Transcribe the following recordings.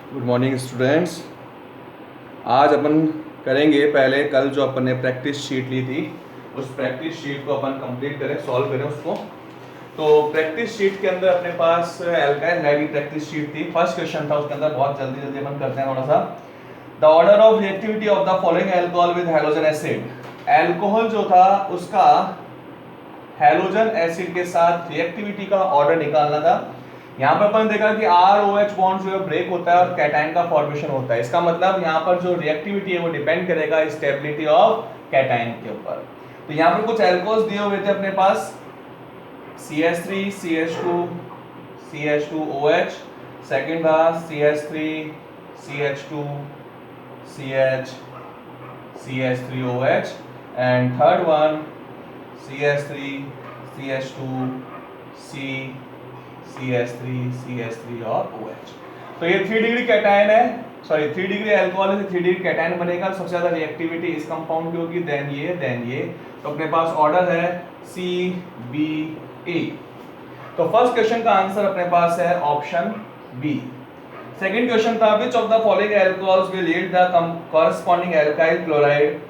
Good morning students. आज अपन करेंगे, पहले कल जो अपन ने प्रैक्टिस शीट ली थी उस प्रैक्टिस शीट को अपन कंप्लीट करें, सॉल्व करें उसको। तो प्रैक्टिस शीट के अंदर अपने पास एल्काइल हैलाइड की प्रैक्टिस शीट थी। फर्स्ट क्वेश्चन था उसके अंदर, बहुत जल्दी जल्दी अपन करते हैं थोड़ा सा। The order of reactivity of the following alcohol with halogen acid. Alcohol जो था उसका हैलोजन एसिड के साथ रिएक्टिविटी का ऑर्डर निकालना था। यहाँ पर अपन देखा कि ROH बॉन्ड जो है ब्रेक होता है और कैटायन का फॉर्मेशन होता है। इसका मतलब यहाँ पर जो रिएक्टिविटी है वो डिपेंड करेगा स्टेबिलिटी ऑफ कैटायन के ऊपर। तो यहाँ पर कुछ एल्कोहल्स दिए हुए थे अपने पास, CH3 CH2 CH2OH, सेकंड था CH3 CH2 CH CH3OH and third one CH3 CH2 C CH3 CH3 और OH। तो ये 3 डिग्री कैटायन है, सॉरी 3 डिग्री अल्कोहल है, 3 डिग्री कैटायन बनेगा। सबसे ज्यादा रिएक्टिविटी इस कंपाउंड की होगी, देन ये। तो अपने पास ऑर्डर है CBA। तो फर्स्ट क्वेश्चन का आंसर अपने पास है ऑप्शन बी। सेकंड क्वेश्चन था which of the following alcohols will yield the corresponding alkyl chloride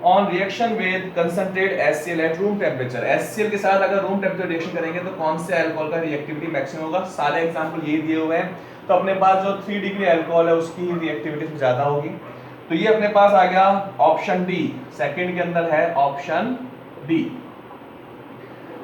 on reaction with concentrate HCl at room temperature. HCl के साथ अगर रूम टेम्परेचर रिएक्शन करेंगे तो कौन से अल्कोहल का रिएक्टिविटी मैक्सिमम होगा। सारे एग्जांपल ये दिए हुए हैं। तो अपने पास जो 3 डिग्री अल्कोहल है उसकी रिएक्टिविटी ज्यादा होगी। तो ये अपने पास आ गया ऑप्शन डी। सेकंड के अंदर है ऑप्शन बी।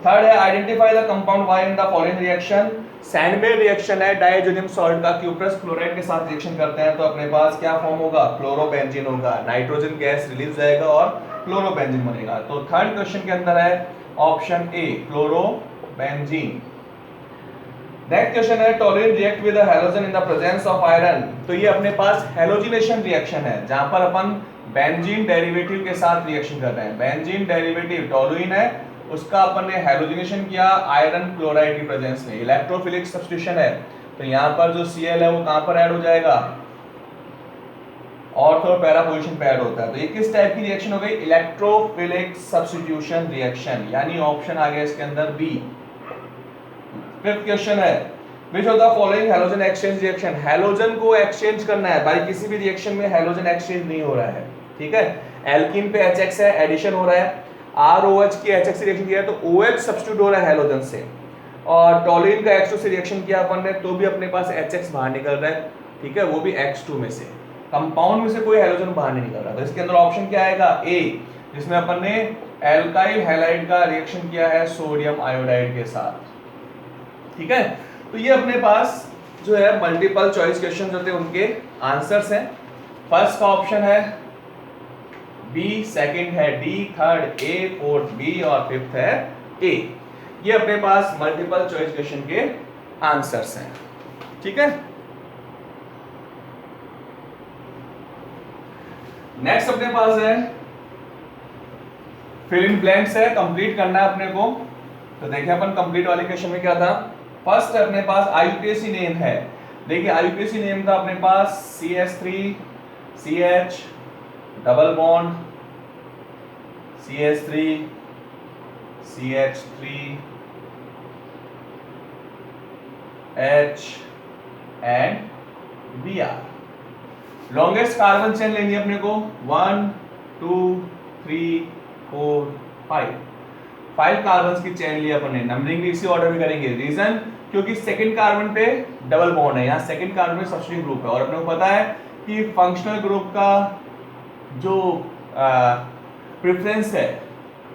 थर्ड है identify the compound Y in the following reaction. Sandmeyer reaction है डाइजोनियम सॉल्ट का क्यूप्रस क्लोराइड के साथ रिएक्शन करते हैं तो अपने पास क्या फॉर्म होगा, क्लोरोबेंजीन होगा। नाइट्रोजन गैस रिलीज जाएगा और क्लोरोबेंजीन बनेगा। तो थर्ड क्वेश्चन के अंदर है option A, chlorobenzene. Next question है toluene react with halogen in the presence of iron. तो ये अपने पास हैलोजिनेशन रिएक्शन है जहां पर अपन बेंजीन डेरिवेटिव के साथ रिएक्शन कर रहे हैं। बेंजीन डेरिवेटिव टोल्यूइन है, उसका अपन ने हैलोजिनेशन किया आयरन क्लोराइड की प्रेजेंस में। इलेक्ट्रोफिलिक सब्स्टिट्यूशन है, तो यहां पर जो Cl है वो कहां पर ऐड हो जाएगा, ऑर्थ और पैरा पोजीशन पे ऐड होता है। तो ये किस टाइप की रिएक्शन हो गई, इलेक्ट्रोफिलिक सब्स्टिट्यूशन रिएक्शन, यानी ऑप्शन आ गया इसके अंदर बी। फिफ्थ क्वेश्चन है which of the following halogen exchange reaction. Halogen को एक्सचेंज करना है भाई, किसी भी रिएक्शन में हैलोजन एक्सचेंज नहीं हो रहा है, ठीक है। एल्कीन पे HX है, एडिशन हो रहा है। ROH की HX से रिएक्शन किया है तो OH सब्स्टिट्यूट हो रहा है हैलोजन से, और टोल्यूइन का X2 से रिएक्शन किया अपन ने तो भी अपने पास HX बाहर निकल रहा है, ठीक है, वो भी X2 में से। कंपाउंड में से कोई हैलोजन बाहर नहीं निकल रहा। तो इसके अंदर ऑप्शन क्या आएगा, ए, जिसमें अपन ने एल्काइल हैलाइड का रिएक्शन किया है सोडियम आयोडाइड के साथ, ठीक है। तो ये अपने पास जो है मल्टीपल चॉइस क्वेश्चन जो थे उनके आंसर्स हैं। फर्स्ट का ऑप्शन है बी, सेकंड है D, third A, fourth B और फिफ्थ है ए। ये अपने पास मल्टीपल चॉइस क्वेश्चन के आंसर्स हैं, ठीक है। नेक्स्ट अपने पास है फिल इन ब्लैंक्स है, कंप्लीट करना है अपने को। तो देखिए अपन कंप्लीट वाले क्वेश्चन में क्या था। फर्स्ट अपने पास IUPAC नेम है। देखिए IUPAC नेम था अपने पास CH3 CH double bond CH3 CH3 H and Br। Longest carbon chain लेनी है अपने को 1 2 3 4 5 कार्बन की चेन ली अपन ने। नंबरिंग भी इसी ऑर्डर में करेंगे। रीजन क्योंकि सेकंड कार्बन पे डबल बॉन्ड है, यहाँ सेकंड कार्बन में सब्स्टिट्यूट ग्रुप है और अपने को पता है कि फंक्शनल ग्रुप का जो प्रेफरेंस है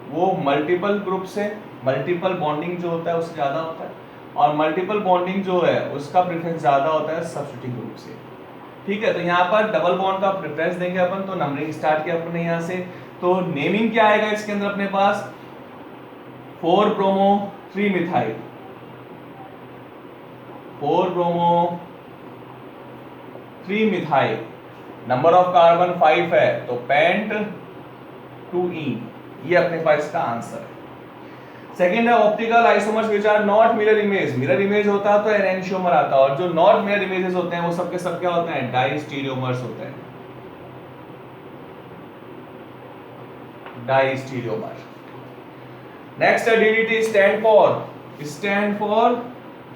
वो मल्टीपल ग्रुप से, मल्टीपल बॉन्डिंग जो होता है उससे ज्यादा होता है, और मल्टीपल बॉन्डिंग जो है उसका प्रेफरेंस ज्यादा होता है सब्स्टिट्यूटिंग ग्रुप से, ठीक है। तो यहाँ पर डबल बॉन्ड का प्रेफरेंस देंगे अपन। तो नंबरिंग स्टार्ट किया अपने यहाँ से। तो नेमिंग क्या आएगा इसके अंदर अपने पास 4 bromo 3 methyl, 4 bromo 3 methyl, number of carbon 5 है तो पेंट 2ene। ये अपने पास इसका आंसर है। सेकंड है optical isomers which are not mirror image. Mirror image होता तो एनेंशियोमर आता, और जो नॉट मिरर इमेजेस होते हैं वो सबके सब क्या होते हैं, डाइस्टीरियोमर्स होते हैं, डाइस्टीरियोमर। नेक्स्ट है DDT stand for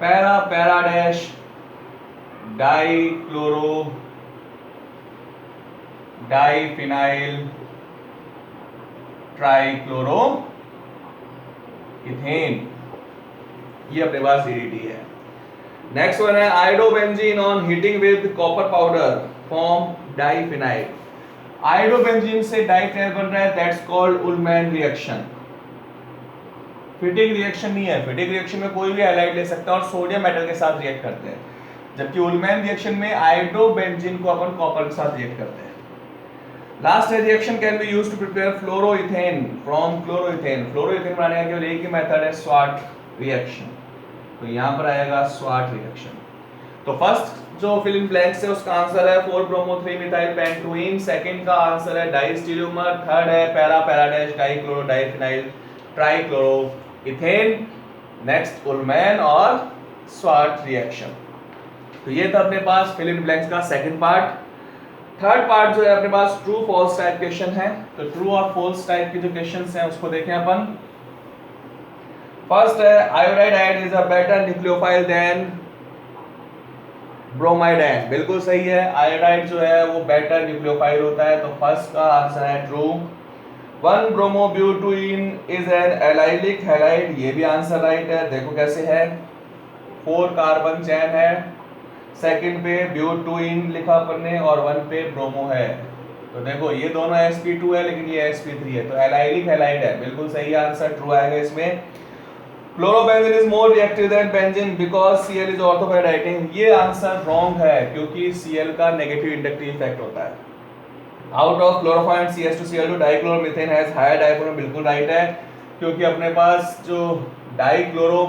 para para dash diphenyl trichloro ethane, ये अपने पास ADT है। नेक्स्ट वन है iodobenzene on heating with copper powder form diphenyl. Iodobenzene से डाइफिनाइल बन रहा है, that's called Ullman reaction. Fitting reaction नहीं है, फिटिंग रिएक्शन में कोई भी हैलाइड ले सकता है और सोडियम मेटल के साथ रिएक्ट करते हैं, जबकि उलमैन रिएक्शन में आयोडोबेंजीन को अपन कॉपर के साथ रिएक्ट करते हैं। Last reaction can be used to prepare fluoroethane from chloroethane. Fluoroethane बनाने का केवल एक ही मेथड है, स्वाट रिएक्शन। तो यहां पर आएगा स्वाट रिएक्शन। तो फर्स्ट जो फिल इन ब्लैंक्स है उसका आंसर है 4 ब्रोमो 3 मिथाइल पेंटोइन, सेकंड का आंसर है डाइस्टीरियोमर, थर्ड है para para dash dichloro diphenyl trichloro ethane, next Ullmann और स्वाट रिएक्शन। तो ये था अपने पास फिल इन ब्लैंक्स का सेकंड पार्ट। थर्ड पार्ट जो है अपने पास ट्रू फॉल्स टाइप क्वेश्चन है। तो ट्रू और फॉल्स टाइप के जो क्वेश्चंस हैं उसको देखें अपन। फर्स्ट है iodide ion is a better nucleophile than bromide ion. बिल्कुल सही है, आयोडाइड जो है वो बेटर न्यूक्लियोफाइल होता है, तो फर्स्ट का आंसर है true. 1 bromobutene is an allylic halide, ये भी आंसर राइट है। देखो कैसे है, 4 कार्बन चेन है, सेकंड पे ब्यूटीन लिखा अपन ने और 1 पे ब्रोमो है। तो देखो ये दोनों sp2 है लेकिन ये sp3 है, तो एलाइलिक हैलाइड है, बिल्कुल सही आंसर ट्रू आएगा इसमें। Chlorobenzene is more reactive than benzene because Cl is ortho para directing, ये आंसर रॉन्ग है क्योंकि Cl का नेगेटिव इंडक्टिव इफेक्ट होता है। Out of chloroform CS2Cl2 dichloromethane has higher dipole, बिल्कुल राइट है क्योंकि अपने पास जो डाइक्लोरो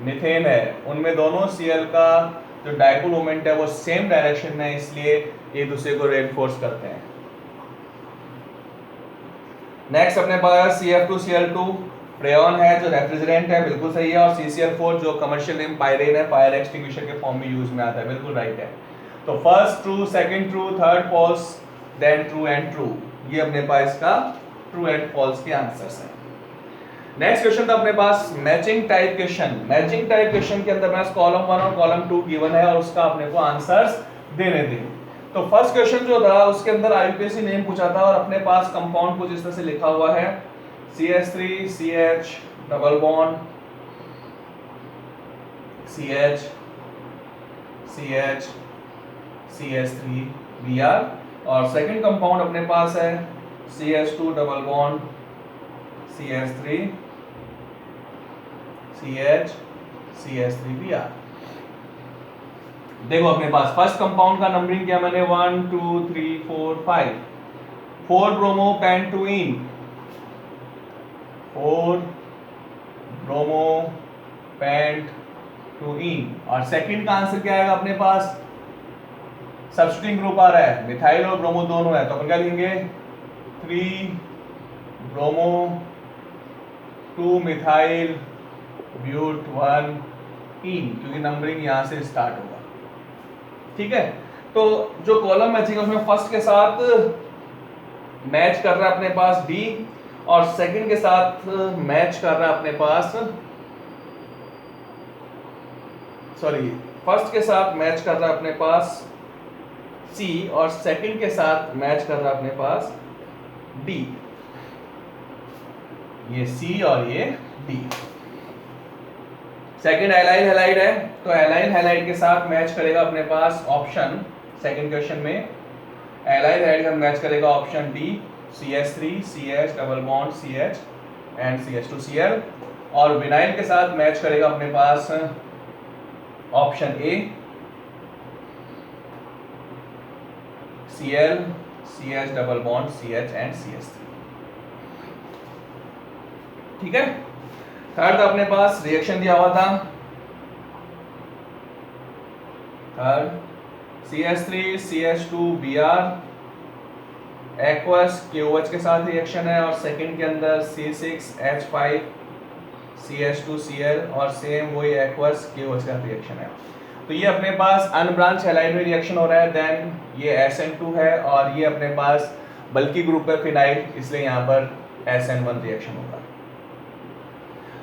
मीथेन है उनमें दोनों Cl का जो डाइपोल मोमेंट है वो सेम डायरेक्शन में है, इसलिए एक दूसरे को रेनफोर्स करते हैं। नेक्स्ट अपने पास CF2Cl2 फ्रेयॉन है जो रेफ्रिजरेंट है, बिल्कुल सही है, और CCl4 जो कमर्शियल नेम पायरेन है, फायर एक्सटिंग्विशर के फॉर्म में यूज में आता है, बिल्कुल राइट है। तो first true, second true, third false, then true and true, ये अपने पास इसका ट्रू एंड फॉल्स के आंसर्स हैं। नेक्स्ट क्वेश्चन था अपने पास matching type question. Matching type question के अंदर पास कॉलम 1 और कॉलम 2 गिवन है और उसका अपने को आंसर्स देने थे। तो फर्स्ट क्वेश्चन जो था उसके अंदर IUPAC नेम पूछा था और अपने पास कंपाउंड कुछ इस तरह से लिखा हुआ है CH3 CH double bond CH CH CH3 Br, और सेकंड कंपाउंड अपने पास है CH2 double bond CH3 CH CH3 Br। देखो अपने पास फर्स्ट कंपाउंड का नंबरिंग किया मैंने 1 2 3 4 5, 4 ब्रोमो पेंटोइन, 4 ब्रोमो पेंटोइन, और सेकंड का आंसर क्या आएगा अपने पास, सब्स्टिट्यूटिंग ग्रुप आ रहा है, मिथाइल और ब्रोमो दोनों है, तो अपन क्या लिखेंगे 3 ब्रोमो 2 मिथाइल ब्यूट 1 इन, क्योंकि नंबरिंग यहां से स्टार्ट होगा। ठीक है, तो जो कॉलम मैचिंग है उसमें फर्स्ट के साथ मैच कर रहा है अपने पास डी और सेकंड के साथ मैच कर रहा है अपने पास, सॉरी फर्स्ट के साथ मैच कर रहा है अपने पास सी और सेकंड के साथ मैच कर रहा है अपने पास डी, ये सी और ये डी। सेकंड एलाइल हैलाइड है, तो एलाइल हैलाइड के साथ मैच करेगा अपने पास ऑप्शन, सेकंड क्वेश्चन में एलाइल हैलाइड का मैच करेगा option D, CH3 CH double bond CH and CH2Cl, और विनाइल के साथ मैच करेगा अपने पास option A Cl CH double bond CH and CH3। ठीक है, थर्ड अपने पास रिएक्शन दिया हुआ था, third CH3 CH2 Br aqueous KOH के साथ रिएक्शन है, और सेकंड के अंदर C6H5 CH2Cl और सेम वही एक्वस KOH का रिएक्शन है। तो ये अपने पास अनब्रांच हैलाइड में रिएक्शन हो रहा है, देन ये SN2 है और ये अपने पास बल्कि ग्रुप है फिनाइल, इसलिए यहाँ पर SN1 रिएक्शन होगा।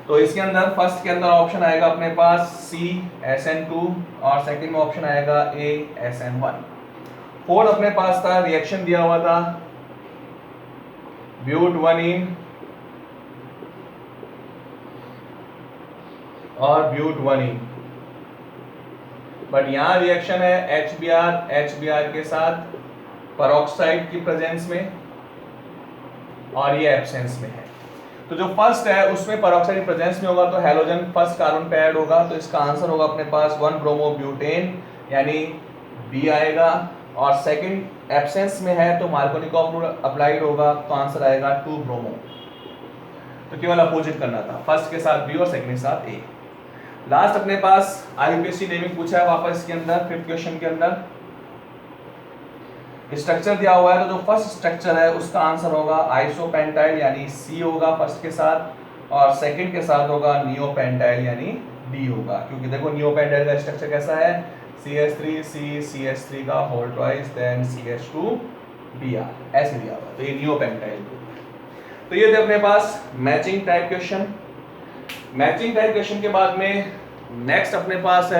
तो इसके अंदर फर्स्ट के अंदर ऑप्शन आएगा अपने पास सी SN2 और सेकंड में ऑप्शन आएगा ए SN1। फोर्थ अपने पास था रिएक्शन दिया हुआ था ब्यूट-1ene और ब्यूट-1ene, बट यहाँ रिएक्शन है HBr के साथ पेरोक्साइड की प्रेजेंस में और ये एब्सेंस में है। तो जो फर्स्ट है उसमें पेरोक्साइड की प्रेजेंस में होगा तो हैलोजन फर्स्ट कार्बन पे ऐड होगा, तो इसका आंसर होगा अपने पास 1 ब्रोमोब्यूटेन यानी बी आएगा। और सेकंड एब्सेंस में है तो मार्कोनिकॉफ रूल अप्लाइड होगा, तो आंसर आएगा 2 ब्रोमो। तो केवल अपोजिट करना था, फर्स्ट के साथ बी और सेकंड के साथ ए। लास्ट अपने पास IUPAC नेमिंग पूछा है वापस इसके अंदर फिफ्थ क्वेश्चन के अंदर स्ट्रक्चर दिया हुआ है, तो जो फर्स्ट स्ट्रक्चर है उसका आंसर होगा आइसोपेंटाइल यानी सी होगा फर्स्ट के साथ, और सेकंड के साथ होगा नियोपेंटाइल यानी डी होगा। क्योंकि देखो नियोपेंटाइल का स्ट्रक्चर कैसा है CH3 का होल ट्वाइस देन CH2Br ऐसे दिया हुआ, तो ये नियोपेंटाइल। तो ये थे अपने पास matching type question. Matching type question के बाद में नेक्स्ट अपने पास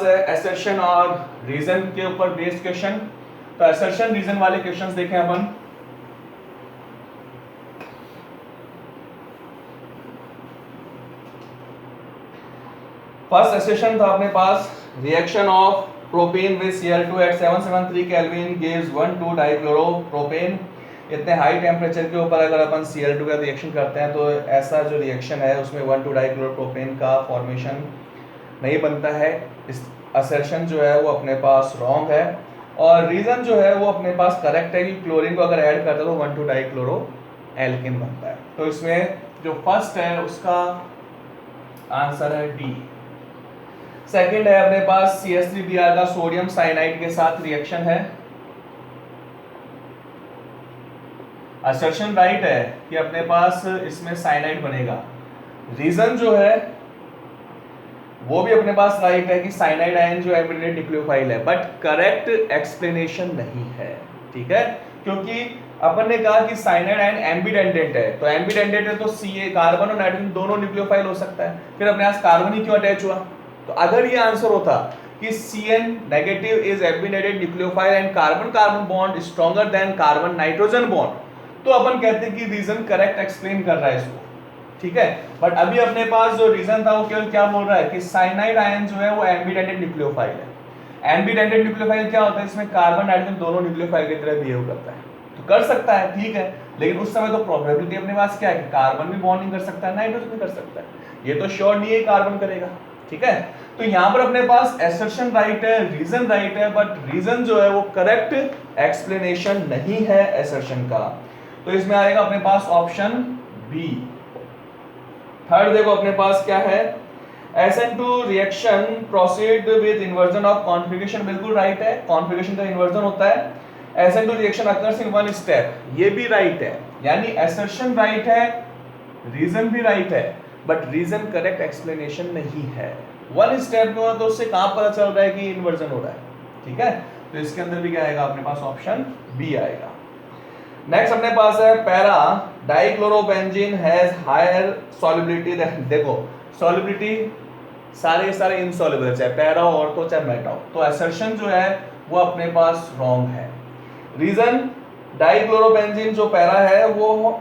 है असर्शन और रीजन के ऊपर बेस्ड क्वेश्चन। तो असर्शन रीजन वाले क्वेश्चंस देखें अपन। फर्स्ट असर्शन था अपने पास reaction of propane with Cl2 at 773 kelvin gives 1,2 dichloropropane. इतने हाई टेम्परेचर के ऊपर अगर अपन Cl2 का रिएक्शन करते हैं तो ऐसा जो रिएक्शन है उसमें 1,2 डाइक्लोरोप्रोपेन का फॉर्मेशन नहीं बनता है। इस असर्शन जो है वो अपने पास रॉन्ग है, और रीजन जो है वो अपने पास करेक्ट है कि क्लोरीन को अगर ऐड करते तो 1,2 डाइक्लोरो एल्केन बनता है। तो इसमें जो फर्स्ट है उसका आंसर है डी। सेकंड है अपने पास CH3Br का सोडियम साइनाइड के साथ रिएक्शन है। असर्शन राइट है कि अपने पास इसमें साइनाइड बनेगा। रीजन जो है वो भी अपने पास राइट है कि साइनाइड आयन जो एम्बिडेंटेड न्यूक्लियोफाइल है, बट करेक्ट एक्सप्लेनेशन नहीं है। ठीक है, क्योंकि अपन ने कहा कि साइनाइड आयन एम्बिडेंटेड है, तो एम्बिडेंटेड है तो Ca कार्बन और नाइट्रोजन दोनों न्यूक्लियोफाइल हो सकता है, फिर अपने पास कार्बन ही क्यों अटैच हुआ। तो अगर ये आंसर होता कि Cn negative is ambidentate nucleophile and carbon carbon bond stronger than carbon nitrogen bond, तो अपन कहते हैं कि रीजन करेक्ट एक्सप्लेन कर रहा है इसको। ठीक है, बट अभी अपने पास जो रीजन था वो केवल क्या बोल रहा है कि साइनाइड आयन जो है वो एम्बिडेंटेड न्यूक्लियोफाइल है। एम्बिडेंटेड न्यूक्लियोफाइल क्या होता है, इसमें कार्बन नाइट्रोजन दोनों न्यूक्लियोफाइल की तरह बिहेव करता है, तो कर सकता है ठीक है, लेकिन उस समय तो प्रोबेबिलिटी अपने पास क्या है कि कार्बन भी बॉन्डिंग कर सकता है, नाइट्रोजन भी कर सकता है, ये तो श्योर नहीं है कार्बन करेगा। ठीक है, तो यहाँ पर अपने पास असर्शन राइट है, रीजन राइट है, बट रीजन जो है वो करेक्ट एक्सप्लेनेशन नहीं है असर्शन का, तो इसमें आएगा अपने पास ऑप्शन बी। थर्ड देखो अपने पास क्या है, SN2 reaction proceed with inversion of configuration, बिल्कुल राइट है, कॉन्फिगरेशन का इन्वर्जन होता है। SN2 reaction occurs in one step, ये भी राइट है, यानी असर्शन राइट है, रीजन भी राइट है, बट रीजन करेक्ट एक्सप्लेनेशन नहीं है। वन स्टेप में हो तो उससे कहां पता चल रहा है कि इन्वर्जन हो रहा है। ठीक है, तो इसके अंदर भी क्या आएगा अपने पास ऑप्शन बी आएगा। नेक्स्ट अपने पास है para dichlorobenzene has higher solubility than, देखो सॉल्युबिलिटी सारे इनसॉल्युबल है, चाहे पैरा हो ऑर्थो चाहे मेटा हो, तो असर्शन जो है वो अपने पास रॉन्ग है। रीजन डाइक्लोरोबेंजीन जो पैरा है वो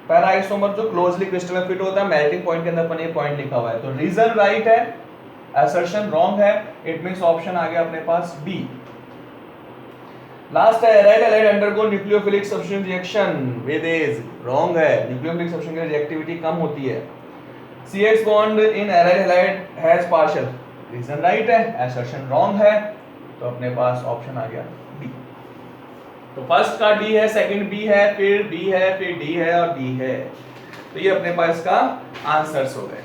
पैरा आइसोमर जो क्लोजली क्रिस्टल में फिट होता है, मेल्टिंग पॉइंट के अंदर अपन ये पॉइंट लिखा हुआ है, तो रीजन राइट है, असर्शन रॉन्ग है, इट मींस ऑप्शन आ गया अपने पास बी। लास्ट है aryl halide undergo nucleophilic substitution reaction with ease, wrong है, न्यूक्लियोफिलिक सब्स्टिट्यूशन की रिएक्टिविटी कम होती है। CH bond in aryl halide has partial, reason right है, असर्शन रॉन्ग है, तो अपने पास ऑप्शन आ गया बी। तो फर्स्ट का डी है, सेकंड बी है, फिर बी है, फिर डी है और डी है, तो ये अपने पास का आंसर्स हो गए।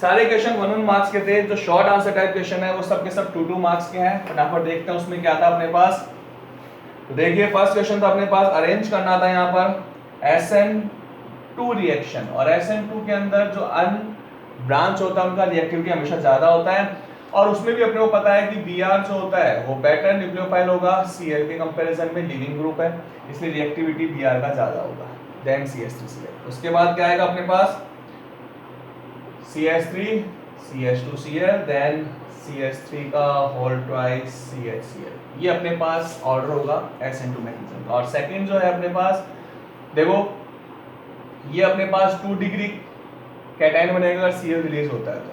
सारे क्वेश्चन 1 मार्क्स के थे, जो शॉर्ट आंसर टाइप क्वेश्चन है वो सब के सब 2 मार्क्स के हैं। फटाफट देखते हैं उसमें क्या था अपने पास। तो देखिए फर्स्ट क्वेश्चन था अपने पास, अरेंज करना था यहाँ पर SN2 रिएक्शन, और SN2 के अंदर जो अन ब्रांच होता है उनका रिएक्टिविटी हमेशा ज्यादा होता है, और उसमें भी अपने को पता है कि Br जो होता है वो बेटर न्यूक्लियोफाइल होगा Cl के कंपैरिजन में, लीविंग ग्रुप है, इसलिए रिएक्टिविटी Br का ज्यादा होगा देन CH3Cl। उसके बाद क्या आएगा अपने पास CH3 CH2Cl देन CH3 का होल ट्वाइस CHCl। ये अपने पास ऑर्डर होगा SN2 मैग्नीशियम का। और सेकंड जो है अपने पास देखो, ये अपने पास 2 डिग्री कैटायन बनेगा अगर Cl रिलीज होता है तो,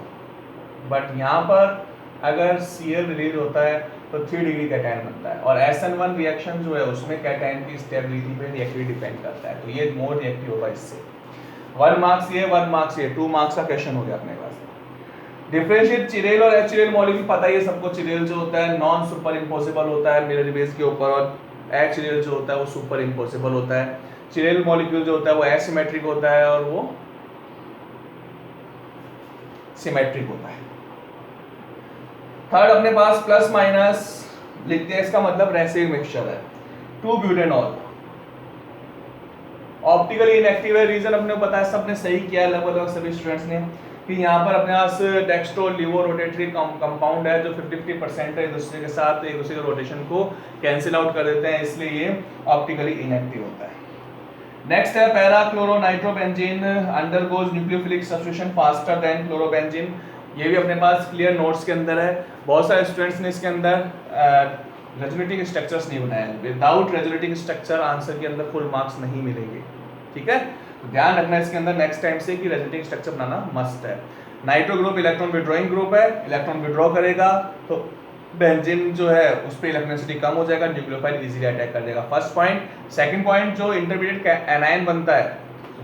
बट यहाँ पर अगर Cl रिलीज होता है तो 3 डिग्री कैटायन बनता है। और SN1 रिएक्शन जो है उसमें कैटायन की स्टेबिलिटी पे रिएक्टिविटी डिपेंड करता है, तो ये मोर रिएक्टिव होगा इससे। 1 मार्क्स ये 1 मार्क्स ये, 2 मार्क्स का क्वेश्चन हो गया अपने पास। डिफरेंशिएट चिरेल और एचिरेल मॉलिक्यूल पता ही है सबको। चिरेल जो होता है नॉन सुपर इम्पॉसिबल होता है मिरर बेस के ऊपर, और एचिरेल जो होता है वो सुपर इम्पॉसिबल होता है। चिरेल मॉलिक्यूल जो होता है वो एसिमेट्रिक होता है और वो सिमेट्रिक होता है। थर्ड अपने पास प्लस माइनस लिखते हैं, इसका मतलब रेसिव मिक्सचर है। 2 ब्यूटेनॉल ऑप्टिकली इनएक्टिव है, रीजन अपने को पता है, सबने सही किया है लगभग सभी स्टूडेंट्स ने, कि यहाँ पर अपने पास डेक्स्ट्रो लिवो रोटेटरी कंपाउंड है जो 50-50% है एक दूसरे के साथ, एक दूसरे के रोटेशन को कैंसिल आउट कर देते हैं, इसलिए ये ऑप्टिकली इनएक्टिव होता है। नेक्स्ट है para chloronitrobenzene undergoes nucleophilic substitution faster than chlorobenzene. ये भी अपने पास क्लियर नोट्स के अंदर है। बहुत सारे स्टूडेंट्स ने इसके अंदर रेजोनेटिंग स्ट्रक्चर्स नहीं बनाए, विदाउट रेजोनेटिंग स्ट्रक्चर आंसर के अंदर फुल मार्क्स नहीं मिलेंगे, ठीक है। तो ध्यान रखना इसके अंदर नेक्स्ट टाइम से कि रेजोनेटिंग स्ट्रक्चर बनाना मस्ट है। Nitro group electron withdrawing group है, इलेक्ट्रॉन विड्रॉ करेगा तो बेंजीन जो है उस पर इलेक्ट्रोनेसिटी कम हो जाएगा, न्यूक्लियोफाइल इजीली अटैक कर देगा। First point. सेकंड पॉइंट, जो इंटरमीडिएट एनायन बनता है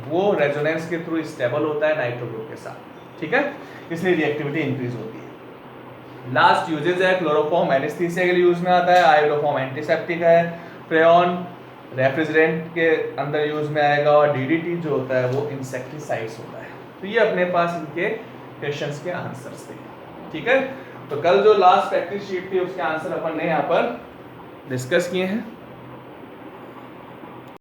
वो रेजोनेंस के थ्रू स्टेबल होता है नाइट्रो ग्रुप के साथ, ठीक है, इसलिए रिएक्टिविटी इंक्रीज होती है। लास्ट यूजेज है क्लोरोफॉर्म एनेस्थीसिया के लिए यूज में आता है, आयोडोफॉर्म एंटीसेप्टिक है, फ्रेऑन रेफ्रिजरेंट के अंदर यूज में आएगा, और डीडीटी जो होता है वो इंसेक्टिसाइड्स होता है। तो ये अपने पास इनके क्वेश्चंस के आंसर्स थे, ठीक है। तो कल जो लास्ट प्रैक्टिस शीट थी उसके आंसर अपन ने यहाँ पर डिस्कस किए हैं।